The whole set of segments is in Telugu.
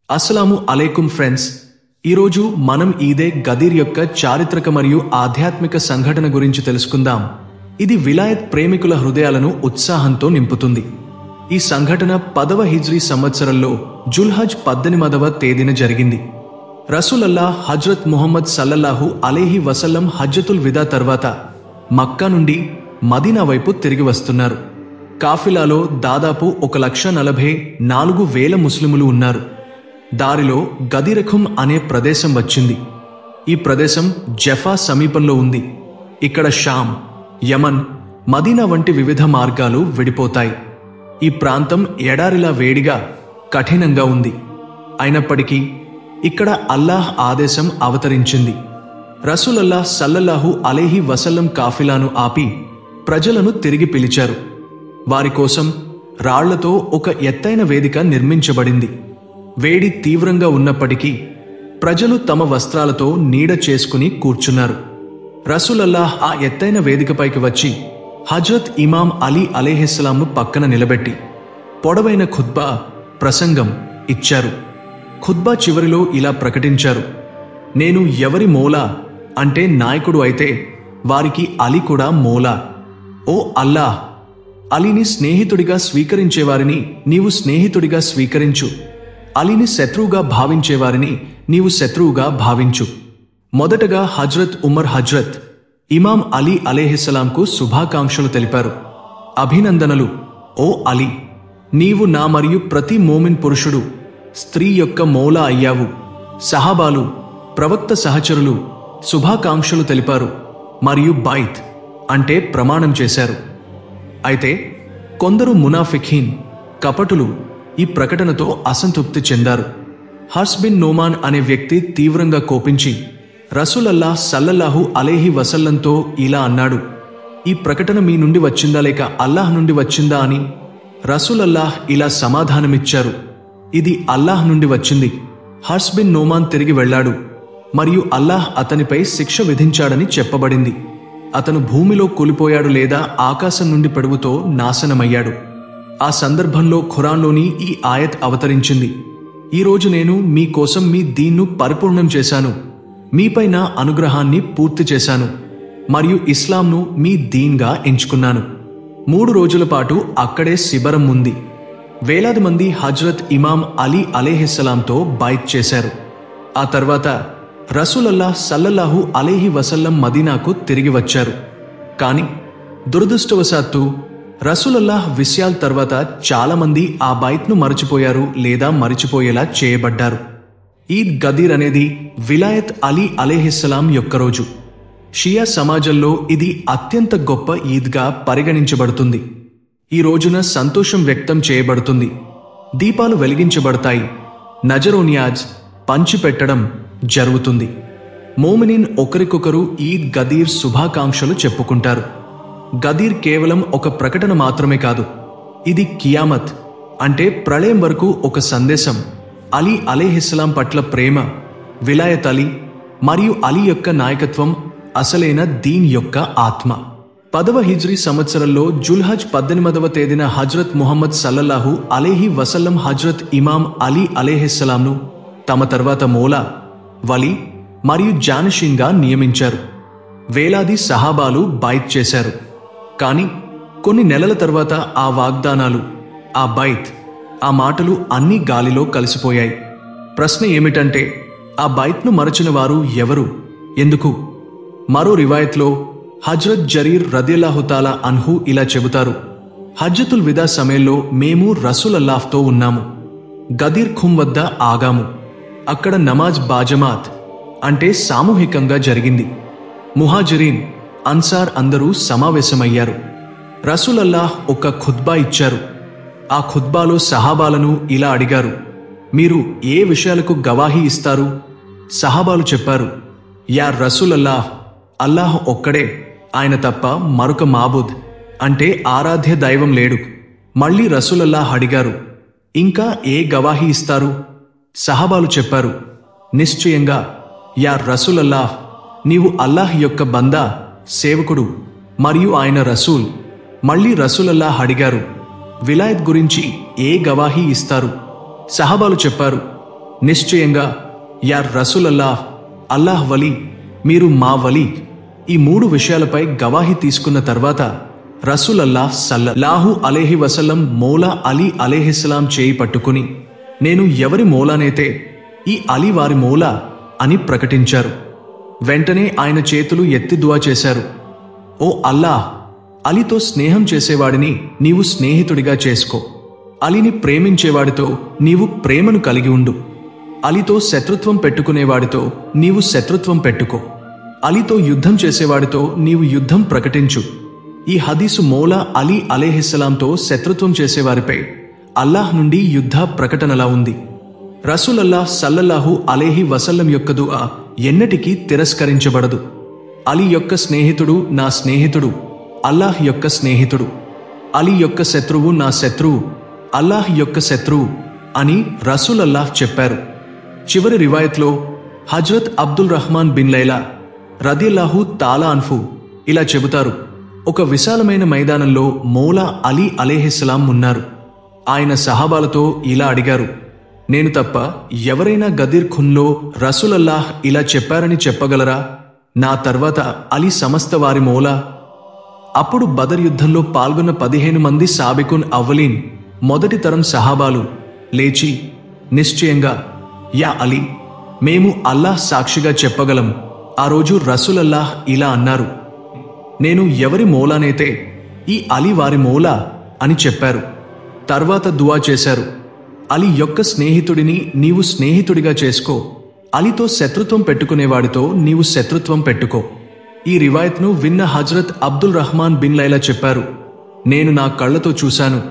అస్సలాము అలైకుం ఫ్రెండ్స్, ఈరోజు మనం ఈదే గదీర్ యొక్క చారిత్రక మరియు ఆధ్యాత్మిక సంఘటన గురించి తెలుసుకుందాం. ఇది విలాయత్ ప్రేమికుల హృదయాలను ఉత్సాహంతో నింపుతుంది. ఈ సంఘటన 10వ హిజ్రీ సంవత్సరంలో జుల్హజ్ 18వ తేదీన జరిగింది. రసూలల్లా హజ్రత్ ముహమ్మద్ సల్లల్లాహు అలైహి వసల్లం హజ్జతుల్ విదా తర్వాత మక్కా నుండి మదీనా వైపు తిరిగి వస్తున్నారు. కాఫిలాలో దాదాపు 1,44,000 ముస్లిములు ఉన్నారు. దారిలో గదిరఖుం అనే ప్రదేశం వచ్చింది. ఈ ప్రదేశం జఫా సమీపంలో ఉంది. ఇక్కడ షామ్, యమన్, మదీనా వంటి వివిధ మార్గాలు విడిపోతాయి. ఈ ప్రాంతం ఎడారిలా వేడిగా, కఠినంగా ఉంది. అయినప్పటికీ ఇక్కడ అల్లాహ్ ఆదేశం అవతరించింది. రసూలల్లాహ్ సల్లల్లాహు అలైహి వసల్లం కాఫిలాను ఆపి ప్రజలను తిరిగి పిలిచారు. వారి కోసం రాళ్లతో ఒక ఎత్తైన వేదిక నిర్మించబడింది. వేడి తీవ్రంగా ఉన్నప్పటికీ ప్రజలు తమ వస్త్రాలతో నీడ చేసుకుని కూర్చున్నారు. రసూలల్లాహ్ ఆ ఎత్తైన వేదికపైకి వచ్చి హజ్రత్ ఇమాం అలీ అలైహిస్సలాంను పక్కన నిలబెట్టి పొడవైన ఖుత్బా ప్రసంగం ఇచ్చారు. ఖుత్బా చివరిలో ఇలా ప్రకటించారు: నేను ఎవరి మౌలా అంటే నాయకుడు అయితే వారికి అలీ కూడా మౌలా. ఓ అల్లాహ్, అలీని స్నేహితుడిగా స్వీకరించేవారిని నీవు స్నేహితుడిగా స్వీకరించు, అలీని శత్రువుగా భావించేవారిని నీవు శత్రువుగా భావించు. మొదటగా హజ్రత్ ఉమర్ హజ్రత్ ఇమాం అలీ అలైహిస్సలాంకు శుభాకాంక్షలు తెలిపారు. అభినందనలు ఓ అలీ, నీవు నా మరియు ప్రతి మోమిన్ పురుషుడు, స్త్రీ యొక్క మౌలా అయ్యావు. సహాబాలు, ప్రవక్త సహచరులు శుభాకాంక్షలు తెలిపారు మరియు బైత్ అంటే ప్రమాణం చేశారు. అయితే కొందరు మునాఫిఖీన్, కపటులు ఈ ప్రకటనతో అసంతృప్తి చెందారు. హర్స్ బిన్ నోమాన్ అనే వ్యక్తి తీవ్రంగా కోపించి రసూలల్లాహ్ సల్లల్లాహు అలైహి వసల్లంతో ఇలా అన్నాడు: ఈ ప్రకటన మీ నుండి వచ్చిందా లేక అల్లాహ్ నుండి వచ్చిందా అని. రసూలల్లాహ్ ఇలా సమాధానమిచ్చారు: ఇది అల్లాహ్ నుండి వచ్చింది. హర్స్ బిన్ నోమాన్ తిరిగి వెళ్లాడు మరియు అల్లాహ్ అతనిపై శిక్ష విధించాడని చెప్పబడింది. అతను భూమిలో కూలిపోయాడు లేదా ఆకాశం నుండి పిడుగుతో నాశనమయ్యాడు. ఆ సందర్భంలో ఖురాన్లోని ఈ ఆయత్ అవతరించింది: ఈరోజు నేను మీకోసం మీ దీన్ను పరిపూర్ణం చేశాను, మీపై నా అనుగ్రహాన్ని పూర్తి చేశాను మరియు ఇస్లాంను మీ దీన్గా ఎంచుకున్నాను. 3 రోజుల పాటు అక్కడే శిబరం ఉంది. వేలాది మంది హజ్రత్ ఇమాం అలీ అలైహిస్సలాంతో బైత్ చేశారు. ఆ తర్వాత రసూలల్లాహ్ సల్లల్లాహు అలైహి వసల్లం మదీనాకు తిరిగి వచ్చారు. కాని దురదృష్టవశాత్తు రసూలల్లాహ్ విషయాల తర్వాత చాలామంది ఆ బైత్ను మరచిపోయారు లేదా మరిచిపోయేలా చేయబడ్డారు. ఈద్ గదీర్ అనేది విలాయత్ అలీ అలైహిస్సలాం యొక్క రోజు. షియా సమాజంలో ఇది అత్యంత గొప్ప ఈద్గా పరిగణించబడుతుంది. ఈ రోజున సంతోషం వ్యక్తం చేయబడుతుంది, దీపాలు వెలిగించబడతాయి, నజరోనియాజ్ పంచిపెట్టడం జరుగుతుంది. మోమినీన్ ఒకరికొకరు ఈద్ గదీర్ శుభాకాంక్షలు చెప్పుకుంటారు. గదీర్ కేవలం ఒక ప్రకటన మాత్రమే కాదు, ఇది కియామత్ అంటే ప్రళయం వరకు ఒక సందేశం. అలీ అలైహిస్సలాం పట్ల ప్రేమ, విలాయత్ అలీ మరియు అలీ యొక్క నాయకత్వం అసలైన దీన్ యొక్క ఆత్మ. 10వ హిజ్రీ సంవత్సరంలో జుల్హజ్ 18వ తేదీన హజ్రత్ ముహమ్మద్ సల్లల్లాహు అలైహి వసల్లం హజ్రత్ ఇమాం అలీ అలైహిస్సలాంను తమ తర్వాత మౌలా, వలీ మరియు జానషీన్గా నియమించారు. వేలాది సహాబాలు బైత్ చేశారు. కానీ కొన్ని నెలల తర్వాత ఆ వాగ్దానాలు, ఆ బైత్, ఆ మాటలు అన్నీ గాలిలో కలిసిపోయాయి. ప్రశ్న ఏమిటంటే, ఆ బైత్ను మరచిన వారు ఎవరు, ఎందుకు? మరో రివాయత్లో హజ్రత్ జరీర్ రదియల్లాహు తాలా అన్హు ఇలా చెబుతారు: హజ్జతుల్ విదా సమయంలో మేము రసూలల్లాహ్తో ఉన్నాము. గదీర్ ఖుం వద్ద ఆగాము. అక్కడ నమాజ్ బాజమాత్ అంటే సామూహికంగా జరిగింది. ముహాజిరీన్, అన్సార్ అందరూ సమావేశమయ్యారు. రసూలల్లాహ్ ఒక ఖుత్బా ఇచ్చారు. ఆ ఖుత్బాలో సహాబాలను ఇలా అడిగారు: మీరు ఏ విషయాలకు గవాహీ ఇస్తారు? సహాబాలు చెప్పారు: యా రసూలల్లాహ్, అల్లాహ్ ఒక్కడే, ఆయన తప్ప మరొక మాబుద్ అంటే ఆరాధ్య దైవం లేడు. మళ్లీ రసూలల్లాహ్ అడిగారు: ఇంకా ఏ గవాహీ ఇస్తారు? సహాబాలు చెప్పారు: నిశ్చయంగా యా రసూలల్లాహ్, నీవు అల్లాహ్ యొక్క బందా, సేవకుడు మరియు ఆయన రసూల్. మళ్లీ రసూలల్లాహ్ అడిగారు: విలాయత్ గురించి ఏ గవాహీ ఇస్తారు? సహాబాలు చెప్పారు: నిశ్చయంగా యా రసూలల్లాహ్, అల్లాహ్ వలీ, మీరు మా వలీ, ఈ 3 విషయాలపై గవాహి తీసుకున్న తర్వాత రసూలల్లాహ్ సల్లల్లాహు అలైహి వసల్లం మౌలా అలీ అలైహిస్సలాం చేయి పట్టుకుని, నేను ఎవరి మౌలానైతే ఈ అలీ వారి మౌలా అని ప్రకటించారు. వెంటనే ఆయన చేతులు ఎత్తి దుఆ చేశారు. ఓ అల్లాహ్, అలీతో స్నేహం చేసేవాడిని నీవు స్నేహితుడిగా చేసుకో. అలీని ప్రేమించేవాడితో నీవు ప్రేమను కలిగి ఉండు. అలీతో శత్రుత్వం పెట్టుకునేవాడితో నీవు శత్రుత్వం పెట్టుకో. అలీతో యుద్ధం చేసేవాడితో నీవు యుద్ధం ప్రకటించు. ఈ హదీసు మౌలా అలీ అలైహిస్సలాంతో శత్రుత్వం చేసేవారిపై అల్లాహ్ నుండి యుద్ధ ప్రకటనలా ఉంది. రసూలల్లాహ్ సల్లల్లాహు అలైహి వసల్లం యొక్క దుఆ ఎన్నటికీ తిరస్కరించబడదు. అలీ యొక్క స్నేహితుడు నా స్నేహితుడు, అల్లాహ్ యొక్క స్నేహితుడు. అలీ యొక్క శత్రువు నా శత్రువు, అల్లాహ్ యొక్క శత్రువు అని రసూలల్లాహ్ చెప్పారు. చివరి రివాయత్లో హజ్రత్ అబ్దుల్ రహ్మాన్ బిన్ లైలా రదియల్లాహు తాలా అన్హు ఇలా చెబుతారు. ఒక విశాలమైన మైదానంలో మౌలా అలీ అలైహిస్సలాం ఉన్నారు. ఆయన సహాబాలతో ఇలా అడిగారు, నేను తప్ప ఎవరైనా గదీర్ ఖున్లో రసూలల్లాహ్ ఇలా చెప్పారని చెప్పగలరా? నా తర్వాత అలీ సమస్త వారి మౌలా. అప్పుడు బదర్ యుద్ధంలో పాల్గొన్న 15 మంది సాబికున్ అవ్వలీన్ మొదటి తరం సహాబాలు లేచి, నిశ్చయంగా యా అలీ, మేము అల్లాహ్ సాక్షిగా చెప్పగలం, ఆ రోజు రసూలల్లాహ్ ఇలా అన్నారు, నేను ఎవరి మౌలానైతే ఈ అలీ వారి మౌలా అని చెప్పారు. తర్వాత దుఆ చేశారు, అలీ యొక్క స్నేహితుడిని నీవు స్నేహితుడిగా చేసుకో. అలీతో శత్రుత్వం పెట్టుకునేవాడితో నీవు శత్రుత్వం పెట్టుకో. ఈ రివాయత్ను విన్న హజ్రత్ అబ్దుల్ రహ్మాన్ బిన్ లైలా చెప్పారు, నేను నా కళ్లతో చూశాను,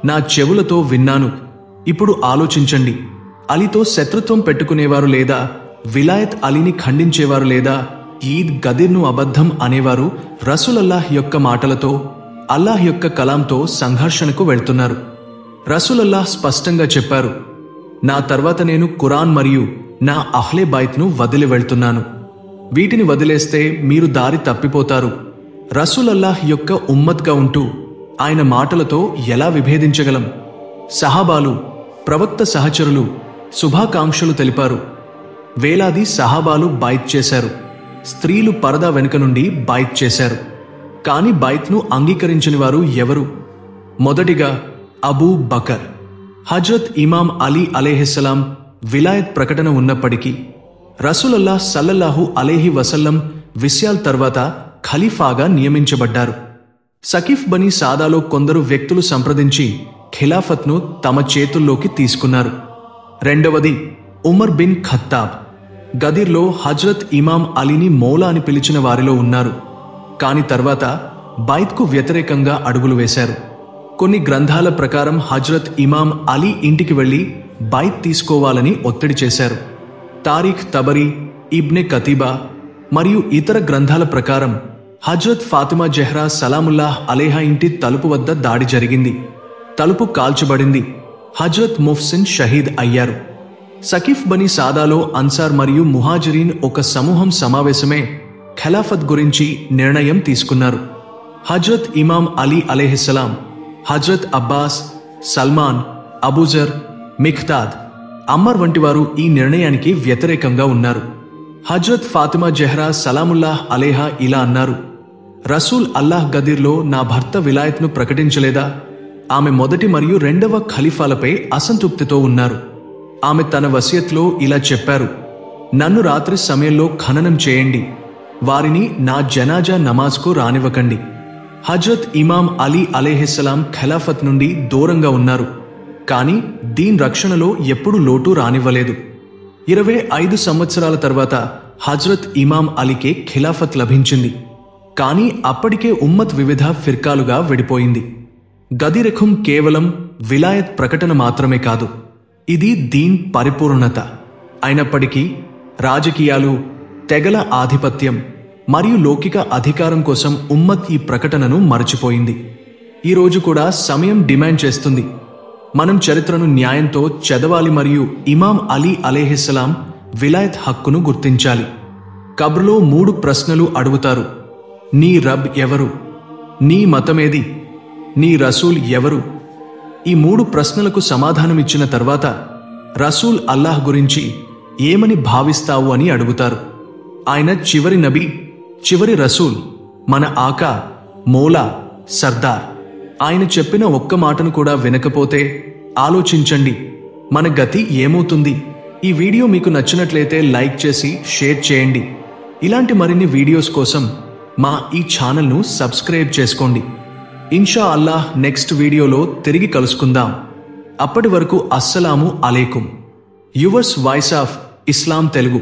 నా చెవులతో విన్నాను. ఇప్పుడు ఆలోచించండి, అలీతో శత్రుత్వం పెట్టుకునేవారు లేదా విలాయత్ అలీని ఖండించేవారు లేదా ఈద్ గదీర్ను అబద్ధం అనేవారు రసూలల్లాహ్ యొక్క మాటలతో, అల్లాహ్ యొక్క కలాంతో సంఘర్షణకు వెళ్తున్నారు. రసూలల్లాహ్ స్పష్టంగా చెప్పారు, నా తర్వాత నేను ఖురాన్ మరియు నా అహ్లే బైత్ను వదిలి వెళ్తున్నాను. వీటిని వదిలేస్తే మీరు దారి తప్పిపోతారు. రసూలల్లాహ్ యొక్క ఉమ్మత్గా ఉంటూ ఆయన మాటలతో ఎలా విభేదించగలం? సహాబాలు, ప్రవక్త సహచరులు శుభాకాంక్షలు తెలిపారు. వేలాది సహాబాలు బైత్ చేశారు. స్త్రీలు పరదా వెనుక నుండి బైత్ చేశారు. కాని బైత్ను అంగీకరించని వారు ఎవరు? మొదటిగా అబూ బకర్. హజ్రత్ ఇమాం అలీ అలైహిస్సలాం విలాయత్ ప్రకటన ఉన్నప్పటికీ రసూలల్లాహ్ సల్లల్లాహు అలైహి వసల్లం విస్యాల్ తర్వాత ఖలీఫాగా నియమించబడ్డారు. సకిఫ్ బనీ సాదాలో కొందరు వ్యక్తులు సంప్రదించి ఖిలాఫత్ను తమ చేతుల్లోకి తీసుకున్నారు. రెండవది ఉమర్ బిన్ ఖత్తాబ్. గదీర్లో హజ్రత్ ఇమాం అలీని మౌలా అని పిలిచిన వారిలో ఉన్నారు. కాని తర్వాత బైత్కు వ్యతిరేకంగా అడుగులు వేశారు. కొన్ని గ్రంథాల ప్రకారం హజ్రత్ ఇమాం అలీ ఇంటికి వెళ్లి బైత్ తీసుకోవాలని ఒత్తిడి చేశారు. తారీఖ్ తబరీ, ఇబ్నె కతీబా మరియు ఇతర గ్రంథాల ప్రకారం హజ్రత్ ఫాతిమా జెహ్రా సలాముల్లాహ్ అలైహా ఇంటి తలుపు వద్ద దాడి జరిగింది. తలుపు కాల్చబడింది. హజ్రత్ ముహ్సిన్ షహీద్ అయ్యారు. సకిఫ్ బనీ సాదాలో అన్సార్ మరియు ముహాజిరీన్ ఒక సమూహం సమావేశమే ఖిలాఫత్ గురించి నిర్ణయం తీసుకున్నారు. హజ్రత్ ఇమాం అలీ అలైహిస్సలాం, హజ్రత్ అబ్బాస్, సల్మాన్, అబూజర్, మిఖ్తాద్, అమ్మర్ వంటి వారు ఈ నిర్ణయానికి వ్యతిరేకంగా ఉన్నారు. హజ్రత్ ఫాతిమా జెహ్రా సలాముల్లాహ్ అలైహా ఇలా అన్నారు, రసూల్ అల్లాహ్ గదీర్లో నా భర్త విలాయత్ను ప్రకటించలేదా? ఆమె మొదటి మరియు రెండవ ఖలీఫాలపై అసంతృప్తితో ఉన్నారు. ఆమె తన వసియత్లో ఇలా చెప్పారు, నన్ను రాత్రి సమయంలో ఖననం చేయండి, వారిని నా జనాజా నమాజ్కు రానివ్వకండి. హజ్రత్ ఇమాం అలీ అలైహిస్సలాం ఖిలాఫత్ నుండి దూరంగా ఉన్నారు. కాని దీన్ రక్షణలో ఎప్పుడూ లోటు రానివ్వలేదు. 25 సంవత్సరాల తర్వాత హజ్రత్ ఇమాం అలీకే ఖిలాఫత్ లభించింది. కానీ అప్పటికే ఉమ్మత్ వివిధ ఫిర్కాలుగా విడిపోయింది. గదీరెఖుం కేవలం విలాయత్ ప్రకటన మాత్రమే కాదు, ఇది దీన్ పరిపూర్ణత. అయినప్పటికీ రాజకీయాలు, తెగల ఆధిపత్యం మరియు లౌకిక అధికారం కోసం ఉమ్మత్ ఈ ప్రకటనను మరచిపోయింది. ఈరోజు కూడా సమయం డిమాండ్ చేస్తుంది. మనం చరిత్రను న్యాయంతో చదవాలి మరియు ఇమాం అలీ అలైహిస్సలాం విలాయత్ హక్కును గుర్తించాలి. కబ్రులో 3 ప్రశ్నలు అడుగుతారు. నీ రబ్ ఎవరు? నీ మతమేది? నీ రసూల్ ఎవరు? ఈ 3 ప్రశ్నలకు సమాధానమిచ్చిన తర్వాత రసూల్ అల్లాహ్ గురించి ఏమని భావిస్తావు అని అడుగుతారు. ఆయన చివరి నబీ, చివరి రసూల్, మన ఆకా, మౌలా, సర్దార్. ఆయన చెప్పిన ఒక్క మాటను కూడా వినకపోతే ఆలోచించండి, మన గతి ఏమవుతుంది. ఈ వీడియో మీకు నచ్చినట్లయితే లైక్ చేసి షేర్ చేయండి. ఇలాంటి మరిన్ని వీడియోస్ కోసం మా ఈ ఛానల్ను సబ్స్క్రైబ్ చేసుకోండి. ఇన్షా అల్లాహ్ నెక్స్ట్ వీడియోలో తిరిగి కలుసుకుందాం. అప్పటి వరకు అస్సలాము అలైకుం. Yours voice of Islam Telugu.